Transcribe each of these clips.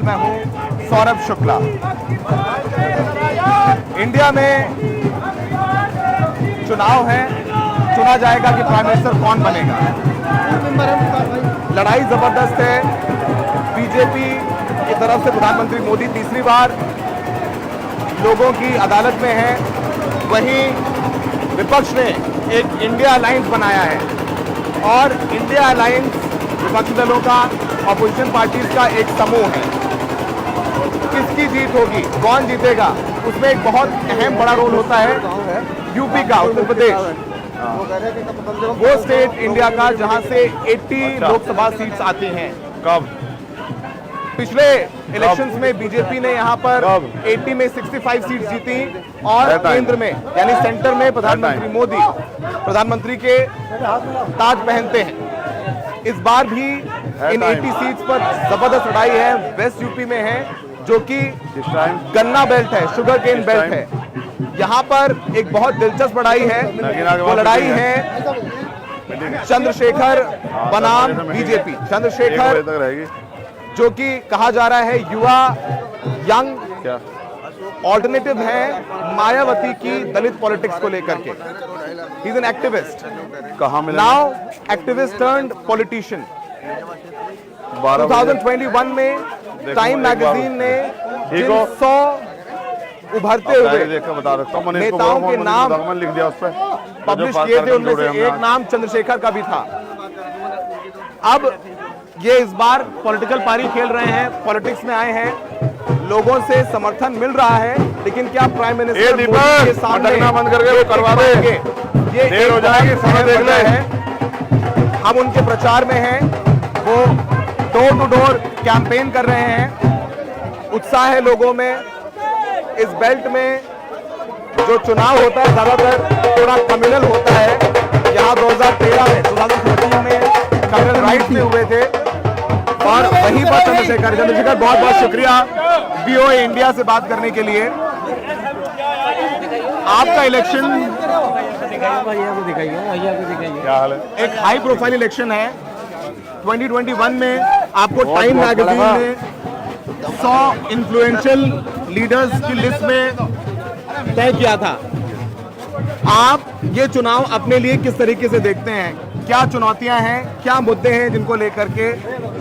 मैं हूं सौरभ शुक्ला। इंडिया में चुनाव है, चुना जाएगा कि प्राइम मिनिस्टर कौन बनेगा। लड़ाई जबरदस्त है। बीजेपी की तरफ से प्रधानमंत्री मोदी तीसरी बार लोगों की अदालत में है, वहीं विपक्ष ने एक इंडिया अलायंस बनाया है और इंडिया अलायंस विपक्षी दलों का, ऑपोजिशन पार्टीज का एक समूह है। किसकी जीत होगी, कौन जीतेगा, उसमें एक बहुत अहम बड़ा रोल होता है यूपी का, उत्तर प्रदेश, वो स्टेट इंडिया का जहां से 80 लोकसभा सीट्स आती हैं। कब? पिछले इलेक्शंस में बीजेपी ने यहां पर 80 में 65 सीट जीती और केंद्र में यानी सेंटर में प्रधानमंत्री मोदी प्रधानमंत्री के ताज पहनते हैं। इस बार भी इन 80 सीट्स पर जबरदस्त लड़ाई है। वेस्ट यूपी में है जो कि गन्ना बेल्ट है, शुगर केन बेल्ट है। यहाँ पर एक बहुत दिलचस्प लड़ाई है। वो लड़ाई है चंद्रशेखर बनाम बीजेपी। चंद्रशेखर जो कि कहा जा रहा है युवा यंग ऑल्टरनेटिव है मायावती की दलित पॉलिटिक्स को लेकर के। ही इज एन एक्टिविस्ट, कहाँ मिला? Now activist turned politician. 2021 में टाइम मैगजीन ने 100 उभरते हुए नेताओं के नाम लिख दिया उस पर, पब्लिश किए थे, उनमें से एक नाम चंद्रशेखर का भी था। अब ये इस बार पॉलिटिकल पारी खेल रहे हैं, पॉलिटिक्स में आए हैं, लोगों से समर्थन मिल रहा है, लेकिन क्या प्राइम मिनिस्टर मोदी के सामने बंद करके वो करवा देंगे? ये देर हो जाएगी, समय देख ले। हम उनके प्रचार में हैं, वो डोर टू डोर कैंपेन कर रहे हैं। उत्साह है लोगों में। इस बेल्ट में जो चुनाव होता है ज्यादातर थोड़ा कम्युनल होता है। यहाँ 2013 में 2014 में कम्युनल राइट्स में हुए थे और वहीं पर चंद्रशेखर बहुत बहुत शुक्रिया बीओए इंडिया से बात करने के लिए। आपका इलेक्शन क्या हाल है? एक हाई प्रोफाइल इलेक्शन है। 2021 में आपको टाइम मैगजीन ने 100 इन्फ्लुएंशियल लीडर्स की लिस्ट में तय किया था। आप ये चुनाव अपने लिए किस तरीके से देखते हैं? क्या चुनौतियां हैं, क्या मुद्दे हैं जिनको लेकर के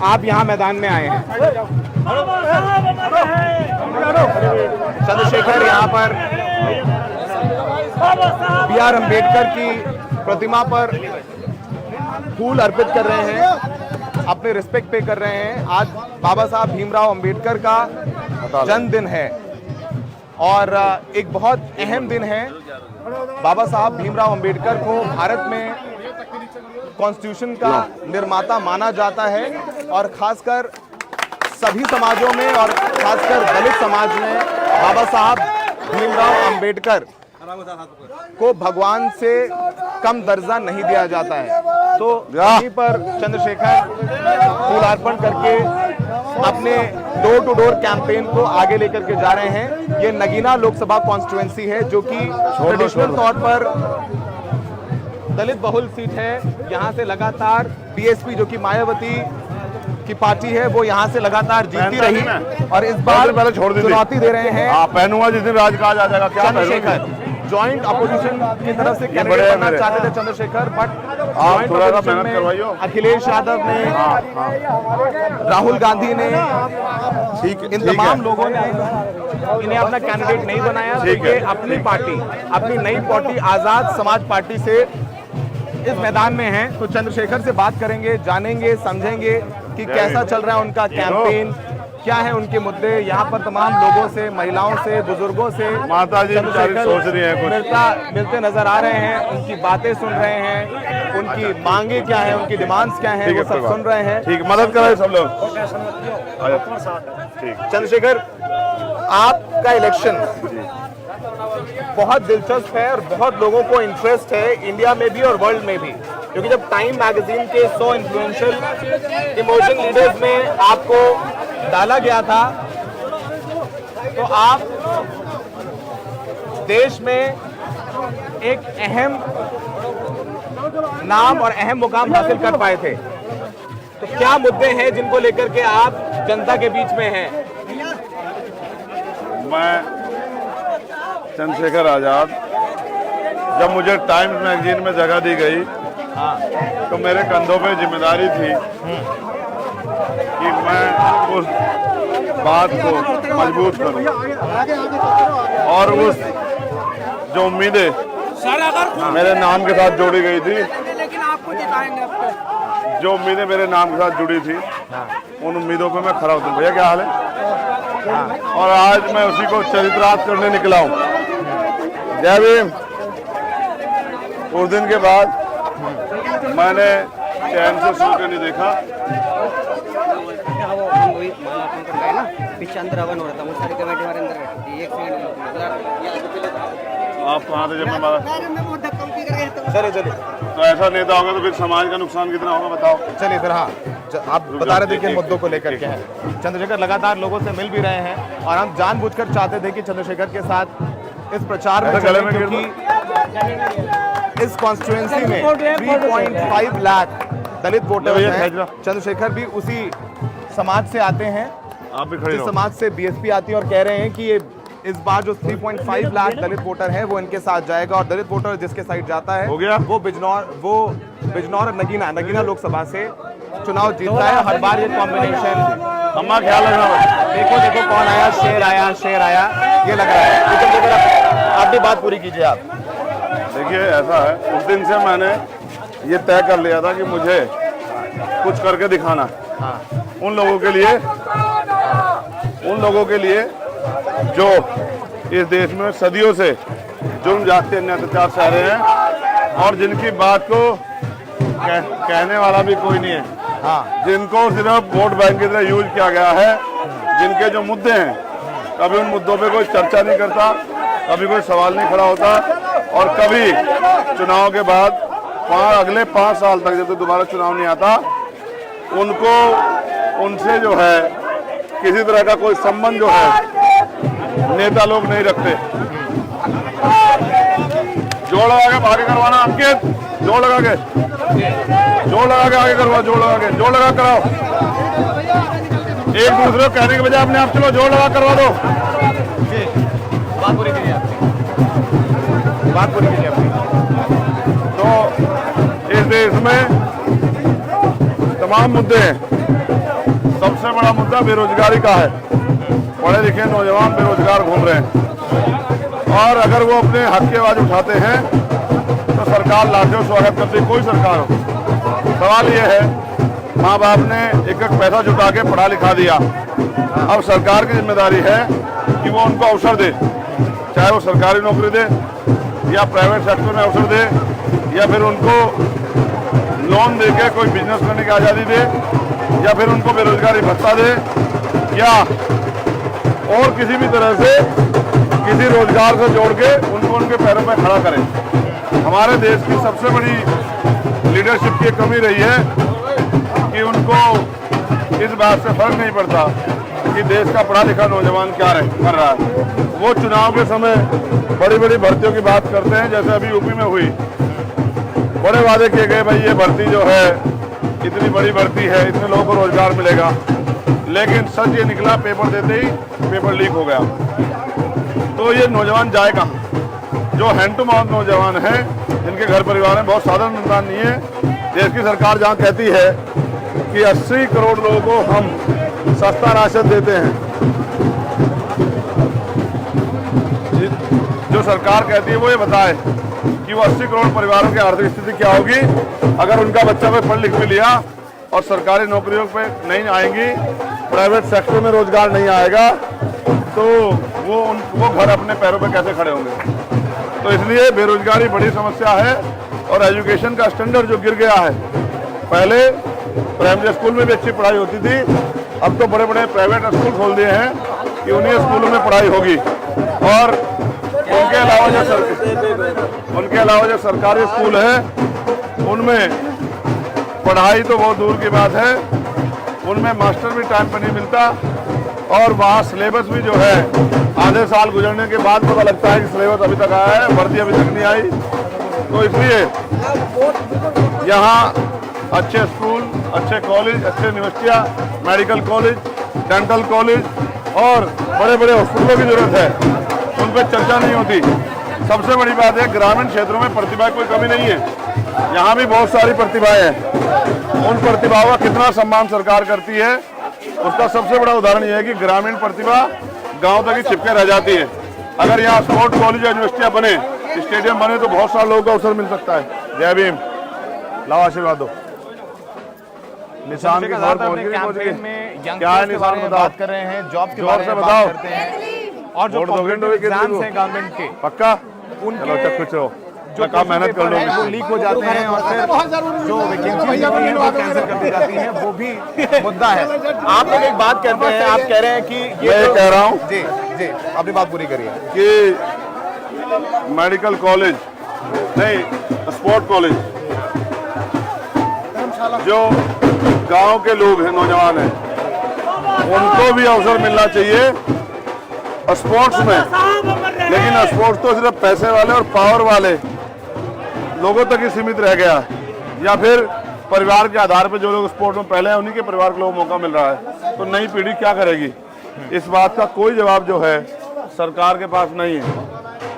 आप यहाँ मैदान में आए हैं? चंद्रशेखर यहाँ पर BR अम्बेडकर की प्रतिमा पर फूल अर्पित कर रहे हैं, अपने रिस्पेक्ट पे कर रहे हैं। आज बाबा साहब भीमराव अम्बेडकर का जन्मदिन है और एक बहुत अहम दिन है। बाबा साहब भीमराव अम्बेडकर को भारत में कॉन्स्टिट्यूशन का निर्माता माना जाता है और खासकर सभी समाजों में और खासकर दलित समाज में बाबा साहब भीमराव अम्बेडकर को भगवान से कम दर्जा नहीं दिया जाता है। तो यहीं पर चंद्रशेखर फूलार्पण करके अपने डोर टू डोर कैंपेन को आगे लेकर के जा रहे हैं। ये नगीना लोकसभा कॉन्स्टिट्यूएंसी है जो कि ट्रेडिशनल तौर पर दलित बहुल सीट है। यहाँ से लगातार बीएसपी जो कि मायावती की पार्टी है वो यहाँ से लगातार जीतती रही और इस बार चुनौती दे रहे हैं। पहनूंगा जिस दिन राज कहा जा जाएगा। क्या चंद्रशेखर ज्वाइंट अपोजिशन की तरफ से कैंडिडेट बनना चाहते थे चंद्रशेखर, बट ज्वाइंट अपोजिशन में अखिलेश यादव ने, राहुल गांधी ने, इन तमाम लोगों ने इन्हें अपना कैंडिडेट नहीं बनाया। तो ये अपनी पार्टी, अपनी नई पार्टी आजाद समाज पार्टी से इस मैदान में हैं। तो चंद्रशेखर से बात करेंगे, जानेंगे, समझेंगे कि कैसा चल रहा है उनका कैंपेन, क्या है उनके मुद्दे। यहाँ पर तमाम लोगों से, महिलाओं से, बुजुर्गों से माता जी सोच रही हैं, मिलते नजर आ रहे हैं, उनकी बातें सुन रहे हैं, उनकी मांगे क्या है, उनकी डिमांड्स क्या है, वो सब सुन रहे हैं। ठीक, मदद करें सब लोग। चंद्रशेखर, आपका इलेक्शन बहुत दिलचस्प है और बहुत लोगों को इंटरेस्ट है इंडिया में भी और वर्ल्ड में भी, क्योंकि जब टाइम मैगजीन के 100 इन्फ्लुएंशियल इमर्जिंग लीडर्स में आपको डाला गया था, तो आप देश में एक अहम नाम और अहम मुकाम हासिल कर पाए थे। तो क्या मुद्दे हैं जिनको लेकर के आप जनता के बीच में हैं? मैं चंद्रशेखर आजाद, जब मुझे टाइम्स मैगजीन में जगह दी गई तो मेरे कंधों पे जिम्मेदारी थी कि मैं उस बात को मजबूत करूं और उस जो उम्मीदें मेरे नाम के साथ जोड़ी गई थी, जो उम्मीदें मेरे नाम के साथ जुड़ी थी, उन उम्मीदों पे मैं खरा उतरूं। भैया क्या हाल है? और आज मैं उसी को चरितार्थ करने निकला हूँ। जय भीम। उस दिन के बाद मैंने चैन से सो के नहीं देखा। आप कहाँ थे जब मैं मारा? चलिए चलिए तो ऐसा नेता होगा तो फिर समाज का नुकसान कितना होगा बताओ। चलिए फिर। हाँ, आप बता रहे थे कि मुद्दों को लेकर के हैं। चंद्रशेखर लगातार लोगों से मिल भी रहे हैं और हम जानबूझकर चाहते थे कि चंद्रशेखर के साथ इस प्रचार में चले, क्योंकि इस कॉन्स्टिट्यूएंसी में 3.5 लाख दलित वोटर्स हैं। चंद्रशेखर भी उसी समाज से आते हैं, आप भी खड़े जिस समाज से बीएसपी आती है, और कह रहे हैं कि ये इस बार जो 3.5 लाख दलित वोटर है वो इनके साथ जाएगा और दलित वोटर जिसके साइड जाता है हो गया? वो बिजनौर और नगीना लोकसभा से चुनाव जीतता है। हर बार ये कॉम्बिनेशन। अम्मा ख्याल रखना। देखो कौन आया, शेर आया, ये लग रहा है। लेकिन आप भी बात पूरी कीजिए आप। देखिए ऐसा है, उस दिन से मैंने ये तय कर लिया था कि मुझे कुछ करके दिखाना। उन लोगों के लिए जो इस देश में सदियों से जुर्म जाति अन्य अत्याचार सह रहे हैं और जिनकी बात को कहने वाला भी कोई नहीं है, जिनको सिर्फ वोट बैंक की तरह यूज किया गया है, जिनके जो मुद्दे हैं कभी उन मुद्दों पे कोई चर्चा नहीं करता, कभी कोई सवाल नहीं खड़ा होता और कभी चुनाव के बाद अगले 5 साल तक जब तक दोबारा चुनाव नहीं आता उनसे जो है किसी तरह का कोई संबंध जो है नेता लोग नहीं रखते। जोड़ लगा के आगे करवाना, अंकित जोड़ लगा के आगे करवा, जोड़ लगा कराओ। एक दूसरे को कहने के बजाय अपने आप चलो जोड़ लगा करवा दो। बात पूरी कीजिए अपनी। तो इस देश में तमाम मुद्दे हैं। सबसे बड़ा मुद्दा बेरोजगारी का है। पढ़े लिखे नौजवान बेरोजगार घूम रहे हैं और अगर वो अपने हक की आवाज उठाते हैं तो सरकार लाठियों स्वागत करती, कोई सरकार हो। सवाल ये है, माँ बाप ने एक पैसा जुटा के पढ़ा लिखा दिया, अब सरकार की जिम्मेदारी है कि वो उनको अवसर दे, चाहे वो सरकारी नौकरी दे या प्राइवेट सेक्टर में अवसर दे या फिर उनको लोन दे के कोई बिजनेस करने की आज़ादी दे या फिर उनको बेरोजगारी भत्ता दे या और किसी भी तरह से किसी रोजगार से जोड़ के उनको उनके पैरों पर खड़ा करें। हमारे देश की सबसे बड़ी लीडरशिप की कमी रही है कि उनको इस बात से फर्क नहीं पड़ता कि देश का पढ़ा लिखा नौजवान क्या कर रहा है। वो चुनाव के समय बड़ी बड़ी भर्तियों की बात करते हैं, जैसे अभी यूपी में हुई, बड़े वादे किए गए, भाई ये भर्ती जो है इतनी बड़ी भर्ती है, इतने लोगों को रोजगार मिलेगा, लेकिन सच ये निकला पेपर देते ही पेपर लीक हो गया। तो ये नौजवान जाए कहाँ? जो हैंड टू माउथ नौजवान हैं, जिनके घर परिवार में बहुत साधारण इंसान नहीं है। देश की सरकार जहाँ कहती है कि 80 करोड़ लोगों को हम सस्ता राशन देते हैं, जो सरकार कहती है वो ये बताए कि वो 80 करोड़ परिवारों की आर्थिक स्थिति क्या होगी अगर उनका बच्चा कोई पढ़ लिख भी लिया और सरकारी नौकरियों पे नहीं आएंगी, प्राइवेट सेक्टर में रोजगार नहीं आएगा, तो वो घर अपने पैरों पे कैसे खड़े होंगे। तो इसलिए बेरोजगारी बड़ी समस्या है और एजुकेशन का स्टैंडर्ड जो गिर गया है। पहले प्राइमरी स्कूल में भी अच्छी पढ़ाई होती थी, अब तो बड़े बड़े प्राइवेट स्कूल खोल दिए हैं कि उन्हीं स्कूलों में पढ़ाई होगी और उनके अलावा जो सरकारी स्कूल है उनमें पढ़ाई तो बहुत दूर की बात है, उनमें मास्टर भी टाइम पर नहीं मिलता और वहाँ सिलेबस भी जो है आधे साल गुजरने के बाद पता लगता है कि सिलेबस अभी तक आया है, भर्ती अभी तक नहीं आई। तो इसलिए यहाँ अच्छे स्कूल, अच्छे कॉलेज, अच्छे यूनिवर्सिटियाँ, मेडिकल कॉलेज, डेंटल कॉलेज और बड़े बड़े हॉस्पिटलों की जरूरत है, उन पर चर्चा नहीं होती। सबसे बड़ी बात है, ग्रामीण क्षेत्रों में प्रतिभा की कोई कमी नहीं है, यहाँ भी बहुत सारी प्रतिभाएं हैं। उन प्रतिभाओं का कितना सम्मान सरकार करती है, उसका सबसे बड़ा उदाहरण यह है कि ग्रामीण प्रतिभा गांव तक ही चिपके रह जाती है। अगर यहाँ स्पोर्ट कॉलेज यूनिवर्सिटियां बने, स्टेडियम बने, तो बहुत सारे लोगों का अवसर मिल सकता है। जय भीम, लाओ आशीर्वाद दो। निशान की खबर पहुंच गई। क्या है निशान, बात कर रहे हैं, जॉब के बारे में बताओ बात करते हैं, और जो कॉम्पिटिटिव एग्जाम्स हैं गवर्नमेंट के, पक्का उनके कुछ हो जो काम मेहनत कर हैं, वो लीक हो जाते हैं और फिर जो वैकेंसी वो कैंसिल कर दी जाती हैं, वो भी मुद्दा है। आप लोग एक बात कहते हैं, आप कह रहे हैं कि ये कह रहा हूँ जी जी, अपनी बात पूरी करिए कि मेडिकल कॉलेज नहीं, स्पोर्ट कॉलेज, जो गांव के लोग हैं, नौजवान हैं, उनको भी अवसर मिलना चाहिए स्पोर्ट्स में। लेकिन स्पोर्ट्स तो सिर्फ पैसे वाले और पावर वाले लोगों तक ही सीमित रह गया है, या फिर परिवार के आधार पर जो लोग स्पोर्ट्स में पहले हैं उन्हीं के परिवार के लोगों को मौका मिल रहा है। तो नई पीढ़ी क्या करेगी, इस बात का कोई जवाब जो है सरकार के पास नहीं है।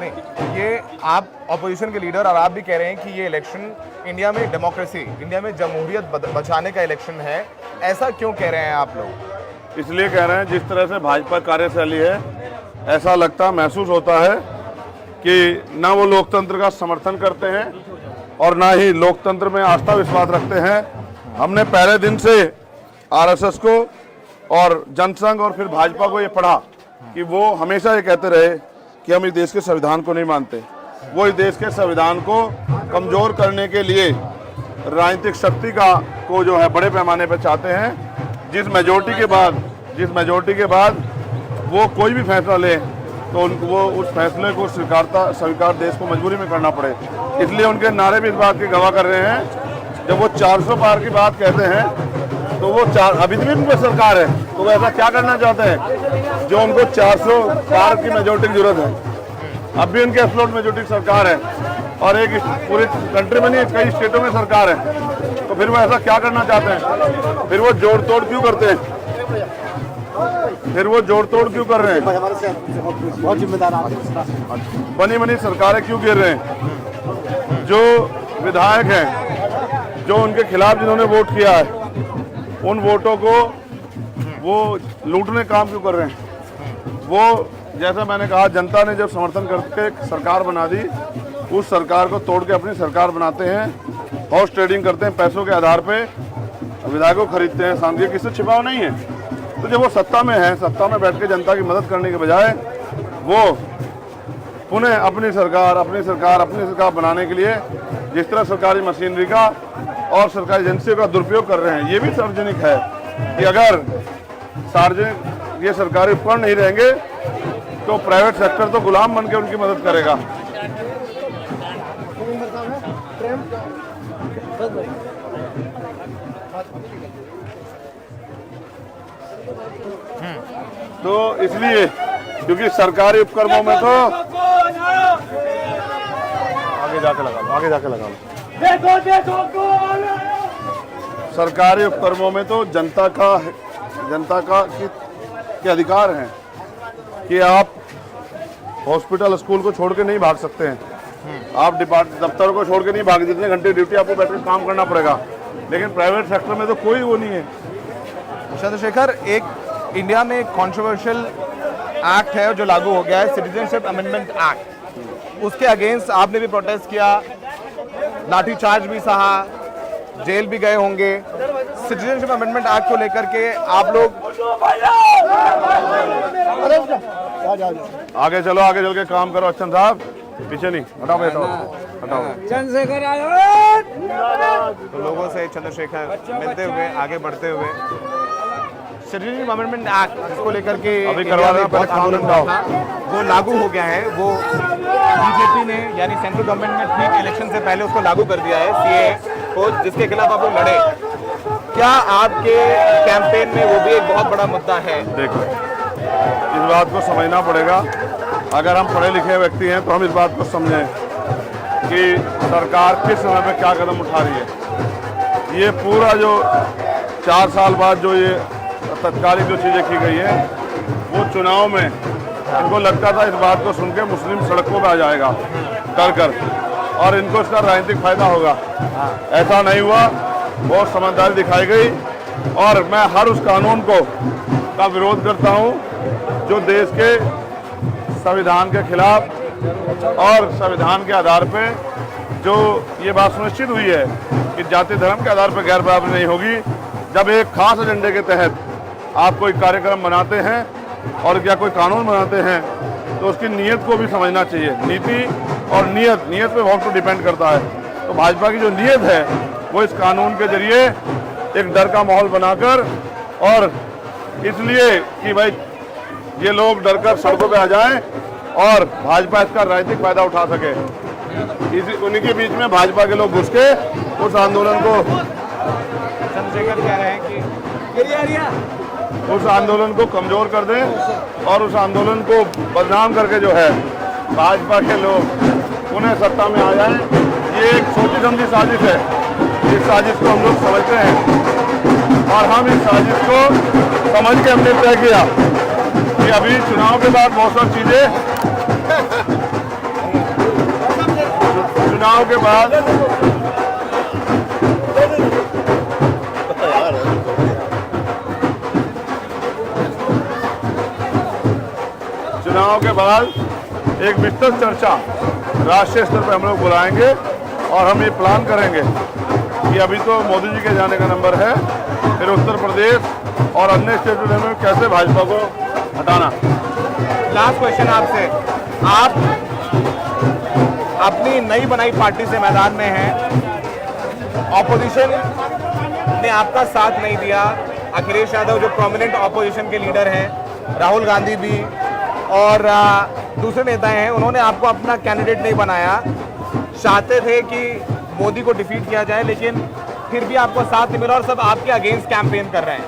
नहीं, ये आप ऑपोजिशन के लीडर और आप भी कह रहे हैं कि ये इलेक्शन इंडिया में डेमोक्रेसी, इंडिया में जमहूरियत बचाने का इलेक्शन है, ऐसा क्यों कह रहे हैं आप लोग? इसलिए कह रहे हैं, जिस तरह से भाजपा कार्यशैली है, ऐसा लगता महसूस होता है कि ना वो लोकतंत्र का समर्थन करते हैं और ना ही लोकतंत्र में आस्था विश्वास रखते हैं। हमने पहले दिन से आरएसएस को और जनसंघ और फिर भाजपा को ये पढ़ा कि वो हमेशा ये कहते रहे कि हम इस देश के संविधान को नहीं मानते। वो इस देश के संविधान को कमजोर करने के लिए राजनीतिक शक्ति को जो है बड़े पैमाने पर चाहते हैं। जिस मेजोरिटी के बाद वो कोई भी फैसला ले तो वो उस फैसले को स्वीकार देश को मजबूरी में करना पड़े। इसलिए उनके नारे भी इस बात की गवाह कर रहे हैं। जब वो 400 पार की बात कहते हैं तो वो अभी भी उन पर सरकार है, तो वो ऐसा क्या करना चाहते हैं जो उनको 400 पार की मेजोरिटी की जरूरत है। अब भी उनके एब्सोल्यूट मेजोरिटी की सरकार है और एक पूरी कंट्री में नहीं, कई स्टेटों में सरकार है। तो फिर वो ऐसा क्या करना चाहते हैं? फिर वो जोड़ तोड़ क्यों करते हैं? फिर वो जोड़ तोड़ क्यों कर रहे हैं? बहुत जिम्मेदार बनी सरकारें क्यों गिर रहे हैं? जो विधायक हैं, जो उनके खिलाफ जिन्होंने वोट किया है, उन वोटों को वो लूटने काम क्यों कर रहे हैं? वो जैसा मैंने कहा, जनता ने जब समर्थन करके सरकार बना दी, उस सरकार को तोड़ के अपनी सरकार बनाते हैं, हाउस ट्रेडिंग करते हैं, पैसों के आधार पे विधायकों को खरीदते हैं। सामने किसी से छिपाव नहीं है। तो जब वो सत्ता में है, सत्ता में बैठ के जनता की मदद करने के बजाय वो पुनः अपनी सरकार बनाने के लिए जिस तरह सरकारी मशीनरी का और सरकारी एजेंसियों का दुरुपयोग कर रहे हैं, ये भी सार्वजनिक है कि अगर सार्वजनिक ये सरकारी उपकरण नहीं रहेंगे तो प्राइवेट सेक्टर तो गुलाम बन के उनकी मदद करेगा। तो इसलिए क्योंकि सरकारी उपक्रमों में तो आगे जाके लगा लो। सरकारी उपक्रमों में तो जनता का के अधिकार हैं कि आप हॉस्पिटल स्कूल को छोड़ के नहीं भाग सकते हैं, आप दफ्तर को छोड़ के नहीं भाग, जितने घंटे ड्यूटी आपको बैठ के काम करना पड़ेगा। लेकिन प्राइवेट सेक्टर में तो कोई वो नहीं है। चंद्रशेखर, एक इंडिया में एक कॉन्ट्रोवर्शियल एक्ट है जो लागू हो गया है, सिटीजनशिप अमेंडमेंट एक्ट। उसके अगेंस्ट आपने भी प्रोटेस्ट किया, लाठीचार्ज भी सहा, जेल भी गए होंगे। सिटीजनशिप अमेंडमेंट एक्ट को लेकर के आप लोग आगे चल के काम करो। अच्छा साहब, पीछे नहीं हटाओ। चंद्रशेखर तो लोगों से चंद्रशेखर मिलते हुए, आगे बढ़ते हुए, सिटीजनशिप अमेंडमेंट एक्ट जिसको लेकर के अभी करवा रहे हैं, बहुत आंदोलन था, वो लागू हो गया है। वो बीजेपी ने, यानी सेंट्रल गवर्नमेंट ने ठीक इलेक्शन से पहले उसको लागू कर दिया है, सीए को, जिसके खिलाफ आप लोग लड़े। क्या आपके कैंपेन में वो भी एक बहुत बड़ा मुद्दा है? देखो, इस बात को समझना पड़ेगा। अगर हम पढ़े लिखे व्यक्ति हैं तो हम इस बात को समझें कि सरकार किस समय पे क्या कदम उठा रही है। ये पूरा जो 4 साल बाद जो ये तत्कालिक जो चीज़ें की गई है, वो चुनाव में इनको लगता था इस बात को सुन के मुस्लिम सड़कों पे आ जाएगा डर कर, और इनको इसका राजनीतिक फायदा होगा। ऐसा नहीं हुआ, बहुत समझदारी दिखाई गई, और मैं हर उस कानून का विरोध करता हूं जो देश के संविधान के खिलाफ और संविधान के आधार पे जो ये बात सुनिश्चित हुई है कि जाति धर्म के आधार पर गैर बराबरी नहीं होगी। जब एक खास एजेंडे के तहत आप कोई कार्यक्रम बनाते हैं और क्या कोई कानून बनाते हैं तो उसकी नीयत को भी समझना चाहिए। नीति और नीयत पे बहुत कुछ डिपेंड करता है। तो भाजपा की जो नीयत है वो इस कानून के जरिए एक डर का माहौल बनाकर, और इसलिए कि भाई ये लोग डरकर सड़कों पे आ जाएं और भाजपा इसका राजनीतिक फायदा उठा सके, उन्हीं के बीच में भाजपा के लोग घुस के उस आंदोलन को चंद्रशेखर कह रहे हैं कि उस आंदोलन को कमजोर कर दें और उस आंदोलन को बदनाम करके जो है भाजपा के लोग उन्हें सत्ता में आ जाएं। ये एक सोची समझी साजिश है। इस साजिश को हम लोग समझते हैं और हम इस साजिश को समझ के हमने तय किया कि अभी चुनाव के बाद बहुत सारी चीजें चुनाव के बाद एक विस्तृत चर्चा राष्ट्रीय स्तर पर हम लोग बुलाएंगे और हम ये प्लान करेंगे कि अभी तो मोदी जी के जाने का नंबर है, फिर उत्तर प्रदेश और अन्य स्टेटों में कैसे भाजपा को हटाना। लास्ट क्वेश्चन आपसे, आप अपनी नई बनाई पार्टी से मैदान में हैं, ऑपोजिशन ने आपका साथ नहीं दिया। अखिलेश यादव जो प्रोमिनेंट ऑपोजिशन के लीडर हैं, राहुल गांधी भी और दूसरे नेता हैं, उन्होंने आपको अपना कैंडिडेट नहीं बनाया। चाहते थे कि मोदी को डिफीट किया जाए, लेकिन फिर भी आपको साथ नहीं मिला और सब आपके अगेंस्ट कैंपेन कर रहे हैं।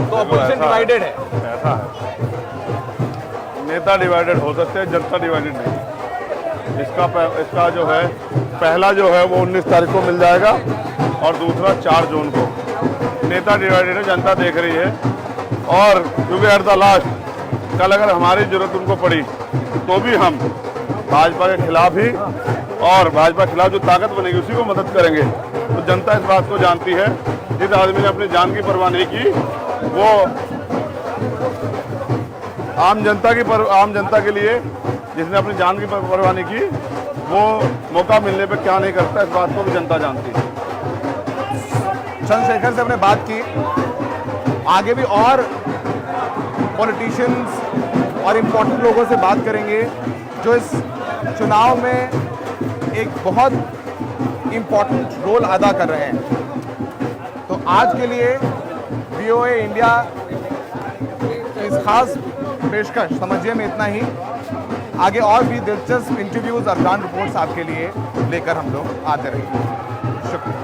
तो ऑपोजिशन डिवाइडेड है। ऐसा है, नेता डिवाइडेड हो सकते हैं, जनता डिवाइडेड नहीं। इसका जो है पहला जो है वो 19 तारीख को मिल जाएगा और दूसरा 4 जून को। नेता डिवाइडेड है, जनता देख रही है। और क्योंकि एट द लास्ट कल अगर हमारी जरूरत उनको पड़ी तो भी हम भाजपा के खिलाफ ही, और भाजपा के खिलाफ जो ताकत बनेगी उसी को मदद करेंगे। तो जनता इस बात को जानती है। जिस आदमी ने अपनी जान की परवाह नहीं की वो आम जनता के लिए, जिसने अपनी जान की परवाह नहीं की वो मौका मिलने पे क्या नहीं करता, इस बात को भी जनता जानती है। चंद्रशेखर से हमने बात की, आगे भी और पॉलिटिशियंस और इम्पोर्टेंट लोगों से बात करेंगे जो इस चुनाव में एक बहुत इम्पोर्टेंट रोल अदा कर रहे हैं। तो आज के लिए VOA इंडिया इस खास पेशकश समझिए में इतना ही। आगे और भी दिलचस्प इंटरव्यूज और ग्राउंड रिपोर्ट्स आपके लिए लेकर हम लोग आते रहेंगे। शुक्रिया।